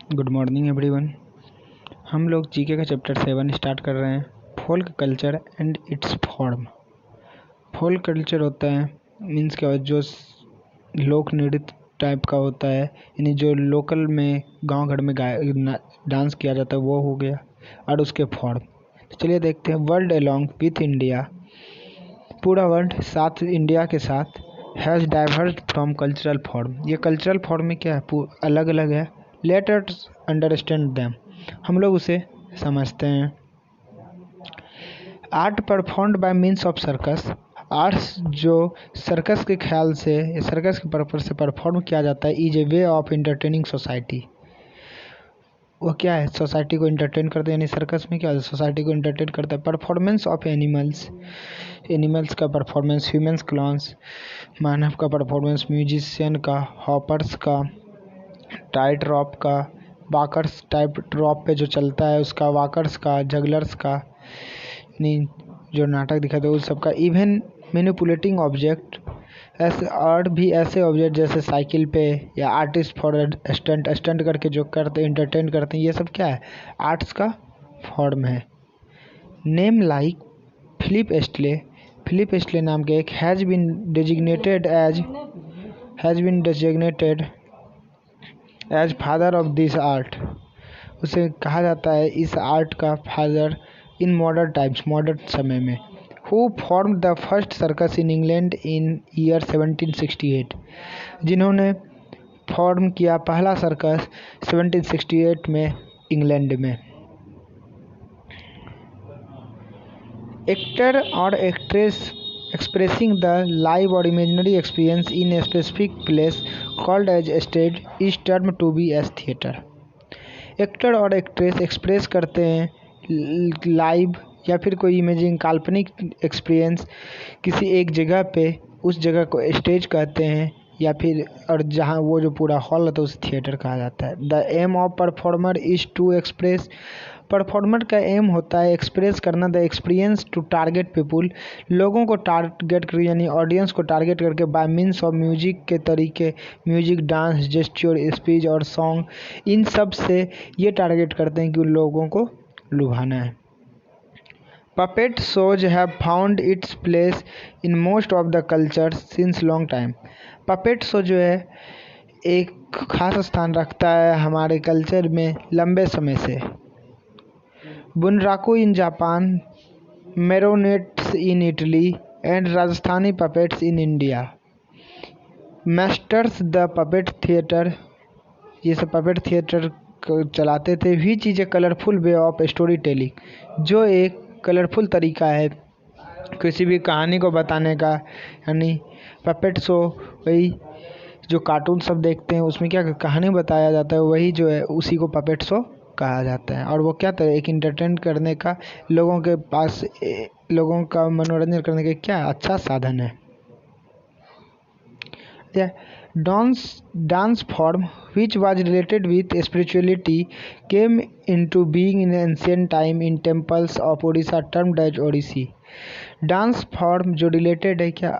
Good morning everyone. हम लोग GK का चैप्टर 7 स्टार्ट कर रहे हैं। Folk culture and it's form. Folk culture होता है मीन्स क्या, जो लोक नृत्य टाइप का होता है, यानी जो लोकल में गांव घर में डांस किया जाता है वो हो गया, और उसके फॉर्म। तो चलिए देखते हैं। वर्ल्ड अलोंग विथ इंडिया, पूरा वर्ल्ड साथ इंडिया के साथ, has diverse from cultural form. ये कल्चरल फॉर्म में क्या है, अलग अलग है। लेट अस अंडरस्टैंड देम, हम लोग उसे समझते हैं। Art performed by means of circus, arts जो सर्कस के ख्याल से, सर्कस के पर्पज से परफॉर्म किया जाता है, is a way of entertaining society. वो क्या है, सोसाइटी को एंटरटेन करते हैं, यानी सर्कस में क्या है, सोसाइटी को एंटरटेन करता है। परफॉर्मेंस ऑफ एनिमल्स, एनिमल्स का परफॉर्मेंस, ह्यूमन्स क्लॉन्स, मानव का परफॉर्मेंस, म्यूजिशियन का, हॉपर्स का, टाइट रॉप का, वाकर्स टाइप रॉप पे जो चलता है उसका, वाकर्स का, जगलर्स का, यानी जो नाटक दिखाते हैं उस सबका। इवन मैनिपुलेटिंग ऑब्जेक्ट, ऐसे और भी ऐसे ऑब्जेक्ट जैसे साइकिल पे, या आर्टिस्ट फॉर स्टंट करके जो करते हैं, एंटरटेन करते हैं, ये सब क्या है, आर्ट्स का फॉर्म है। Name like Philip Astley, Philip Astley नाम के एक has been designated as father of this art, उसे कहा जाता है इस आर्ट का father in modern times, modern समय में। Who form the first circus in England in year 1768, जिन्होंने फॉर्म किया पहला सर्कस 1768 में इंग्लैंड में। एक्टर और actress expressing the live or imaginary experience in a specific place called as stage is termed to be as theater। Actor और actress express करते हैं live या फिर कोई इमेजिंग काल्पनिक एक्सपीरियंस किसी एक जगह पे, उस जगह को स्टेज कहते हैं, या फिर और जहाँ वो जो पूरा हॉल होता है उसे थिएटर कहा जाता है। The aim of performer is to express, performer का एम होता है एक्सप्रेस करना the experience to target people, लोगों को टारगेट कर, यानी ऑडियंस को टारगेट करके, बाय मीन्स ऑफ म्यूजिक के तरीके, म्यूजिक, डांस, जेस्चर, स्पीच और सॉन्ग, इन सब से ये टारगेट करते हैं कि उन लोगों को लुभाना है। Puppet shows have found its place in most of the cultures since long time. Puppet show जो है एक खास स्थान रखता है हमारे कल्चर में लंबे समय से। Bunraku in Japan, marionettes in Italy and Rajasthani puppets in India. Masters the puppet theatre, ये सब पपेट थिएटर चलाते थे। भी चीज़ें colourful way of story telling, जो एक कलरफुल तरीका है किसी भी कहानी को बताने का, यानी पपेट शो, वही जो कार्टून सब देखते हैं उसमें क्या कहानी बताया जाता है, वही जो है उसी को पपेट शो कहा जाता है। और वो क्या था, एक एंटरटेन करने का, लोगों के पास लोगों का मनोरंजन करने का क्या अच्छा साधन है। Dance form which was related with spirituality came into being in ancient time in temples of Odisha termed as Odissi। Dance form जो रिलेटेड है क्या,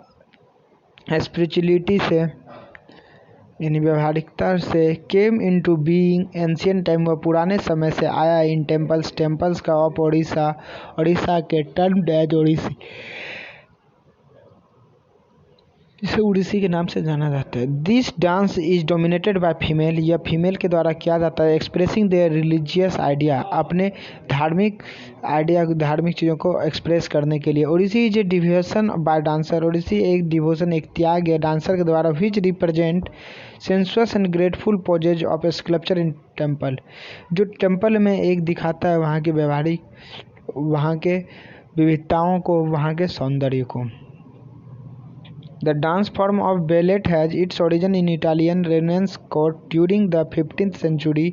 स्पिरिचुअलिटी से, यानी व्यवहारिकता से, came into being ancient time, वह पुराने समय से आया, इन टेम्पल्स का ऑफ ओडिशा, ओडिशा के टर्म एज ओडिसी, इसे उड़ीसी के नाम से जाना जाता है। This dance is dominated by female, यह फीमेल के द्वारा किया जाता है। एक्सप्रेसिंग देयर रिलीजियस आइडिया, अपने धार्मिक आइडिया, धार्मिक चीज़ों को एक्सप्रेस करने के लिए। Odissi is a devotion by dancer, Odissi एक डिवोशन, एक त्याग है डांसर के द्वारा, which represent sensuous and grateful poses of a sculpture in temple, जो टेम्पल में एक दिखाता है वहाँ के व्यवहारिक, वहाँ के विविधताओं को, वहाँ के सौंदर्य को। The dance form of ballet has its origin in Italian Renaissance court during the 15th century।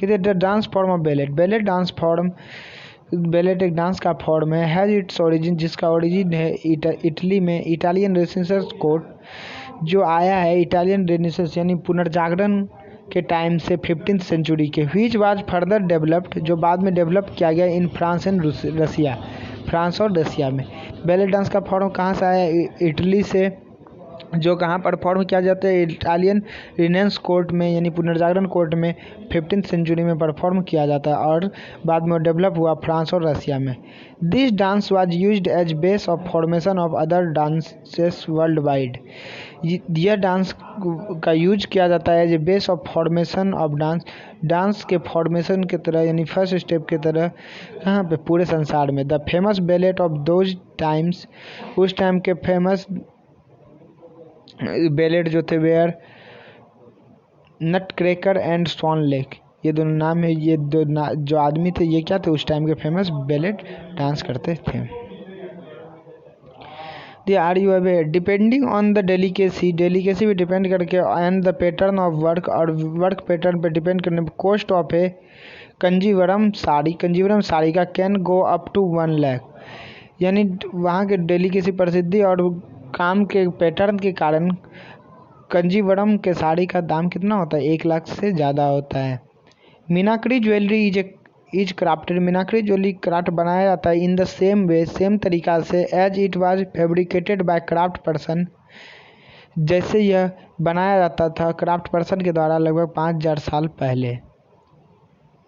कहते हैं the dance form of ballot, ballot dance form, ballot एक डांस का फॉर्म है, हैज़ इट्स ओरिजिन, जिसका ओरिजिन है Italy में, Italian renaissance court, जो आया है इटालियन रेनेसांस यानी पुनर्जागरण के टाइम से 15th सेंचुरी के। व्हिच वाज फर्दर डेवलप्ड, जो बाद में डेवलप किया गया in France and Russia, France और रसिया में। बैले डांस का फॉर्म कहाँ से आया, इटली से, जो कहाँ परफॉर्म किया जाता है, इटालियन रिनेंस कोर्ट में यानी पुनर्जागरण कोर्ट में 15th सेंचुरी में परफॉर्म किया जाता है और बाद में डेवलप हुआ फ्रांस और रसिया में। This dance was used as base of formation of other dances world wide. यह डांस का यूज किया जाता है as base of formation of dance के फॉर्मेशन की तरह यानी फर्स्ट स्टेप की तरह कहाँ पे, पूरे संसार में। The famous ballet of those times, उस टाइम के फेमस बैलेट जो थे were nutcracker and swan lake, ये दोनों नाम है। ये जो आदमी थे ये क्या थे, उस टाइम के फेमस बैलेट डांस करते थे। They are you away depending on the delicacy भी डिपेंड करके and the pattern of work, और वर्क पैटर्न पे डिपेंड करने पर cost of a Kanjeevaram sari का can go up to 1 lakh. यानी वहाँ के डेलिकेसी प्रसिद्धि और काम के पैटर्न के कारण कंजीवरम के साड़ी का दाम कितना होता है, 1 लाख से ज़्यादा होता है। Meenakari jewellery is crafted, meenakari jewellery craft बनाया जाता है in the same way, same तरीका से as it was fabricated by craft person, जैसे यह बनाया जाता था क्राफ्ट पर्सन के द्वारा लगभग 5000 साल पहले।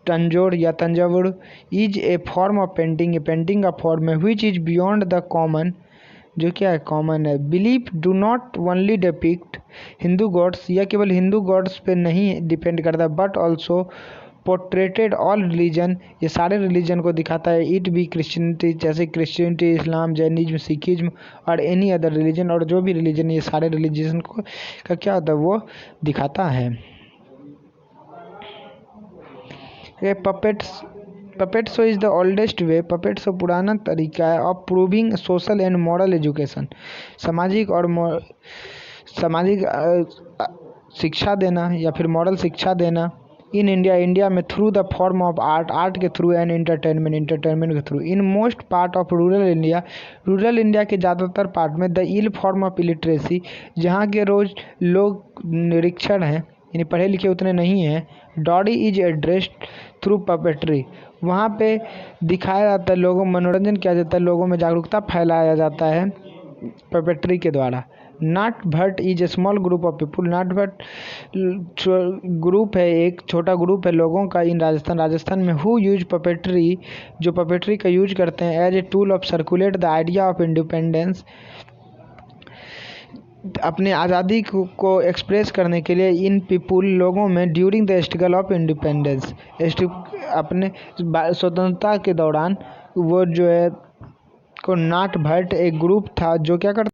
Tanjore is a form of painting, painting का फॉर्म है which is beyond the common, जो क्या है, कॉमन है। Belief do not only depict Hindu gods, यह केवल हिंदू गॉड्स पे नहीं डिपेंड करता but also portrayed all religion, ये सारे रिलीजन को दिखाता है। इट भी क्रिश्चियनिटी, जैसे क्रिश्चियनिटी, इस्लाम, जैनिज्म, सिखिज्म और एनी अदर रिलीजन, और जो भी रिलीजन, ये सारे रिलीजन को का क्या होता है, वो दिखाता है। ये puppet show is the oldest way, puppet show पुराना तरीका है of proving social and moral education, सामाजिक शिक्षा देना या फिर मॉरल शिक्षा देना। इन इंडिया में through the form of art के थ्रू एंड एंटरटेनमेंट के through. In most part of rural India के ज़्यादातर पार्ट में the ill form of illiteracy, जहाँ के रोज लोग निरक्षर हैं यानी पढ़े लिखे उतने नहीं हैं। डॉडी इज एड्रेस्ड थ्रू पपेट्री, वहाँ पे दिखाया जाता है, लोगों मनोरंजन किया जाता है, लोगों में जागरूकता फैलाया जाता है पपेट्री के द्वारा। Nat Bhatt is a small group of people, Nat Bhatt group है, एक छोटा ग्रुप है लोगों का इन राजस्थान में हु यूज पपेट्री, जो पपेट्री का यूज करते हैं as a tool of circulate the idea of independence, अपने आज़ादी को एक्सप्रेस करने के लिए इन पीपुल लोगों में during the struggle of independence, अपने स्वतंत्रता के दौरान वो जो है को नाट भट्ट एक ग्रुप था जो क्या करता